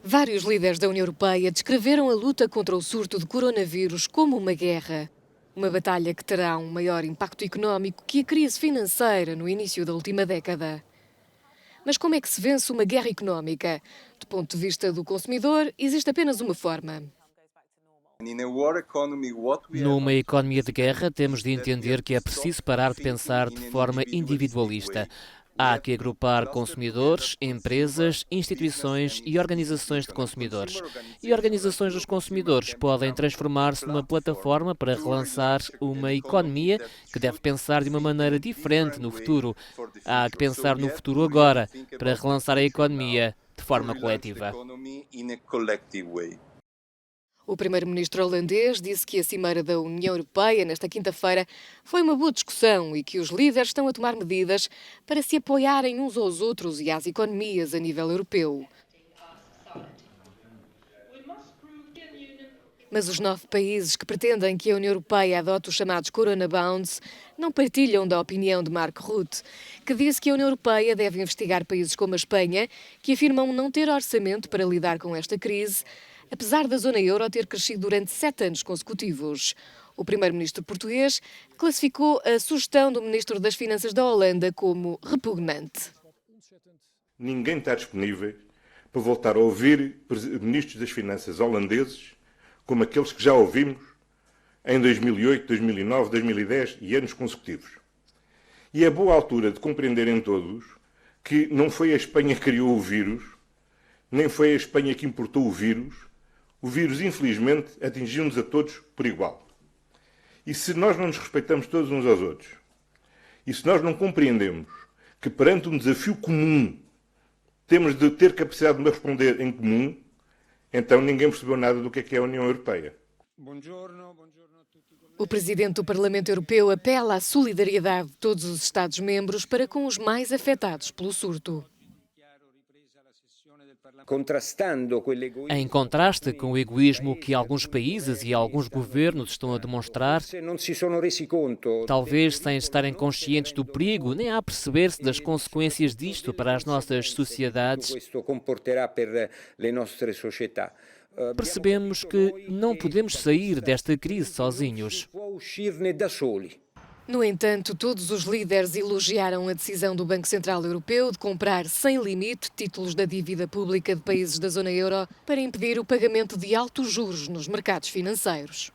Vários líderes da União Europeia descreveram a luta contra o surto de coronavírus como uma guerra. Uma batalha que terá um maior impacto económico que a crise financeira no início da última década. Mas como é que se vence uma guerra económica? Do ponto de vista do consumidor, existe apenas uma forma. Numa economia de guerra, temos de entender que é preciso parar de pensar de forma individualista. Há que agrupar consumidores, empresas, instituições e organizações de consumidores. E organizações dos consumidores podem transformar-se numa plataforma para relançar uma economia que deve pensar de uma maneira diferente no futuro. Há que pensar no futuro agora, para relançar a economia de forma coletiva. O primeiro-ministro holandês disse que a Cimeira da União Europeia, nesta quinta-feira, foi uma boa discussão e que os líderes estão a tomar medidas para se apoiarem uns aos outros e às economias a nível europeu. Mas os 9 países que pretendem que a União Europeia adote os chamados Corona Bonds não partilham da opinião de Mark Rutte, que disse que a União Europeia deve investigar países como a Espanha, que afirmam não ter orçamento para lidar com esta crise, apesar da zona euro ter crescido durante 7 anos consecutivos. O primeiro-ministro português classificou a sugestão do ministro das Finanças da Holanda como repugnante. Ninguém está disponível para voltar a ouvir ministros das Finanças holandeses como aqueles que já ouvimos em 2008, 2009, 2010 e anos consecutivos. E é boa altura de compreenderem todos que não foi a Espanha que criou o vírus, nem foi a Espanha que importou o vírus. O vírus, infelizmente, atingiu-nos a todos por igual. E se nós não nos respeitamos todos uns aos outros, e se nós não compreendemos que perante um desafio comum temos de ter capacidade de responder em comum, então ninguém percebeu nada do que é a União Europeia. O presidente do Parlamento Europeu apela à solidariedade de todos os Estados-membros para com os mais afetados pelo surto. Em contraste com o egoísmo que alguns países e alguns governos estão a demonstrar, talvez sem estarem conscientes do perigo nem a perceber-se das consequências disto para as nossas sociedades, percebemos que não podemos sair desta crise sozinhos. No entanto, todos os líderes elogiaram a decisão do Banco Central Europeu de comprar sem limite títulos da dívida pública de países da zona euro para impedir o pagamento de altos juros nos mercados financeiros.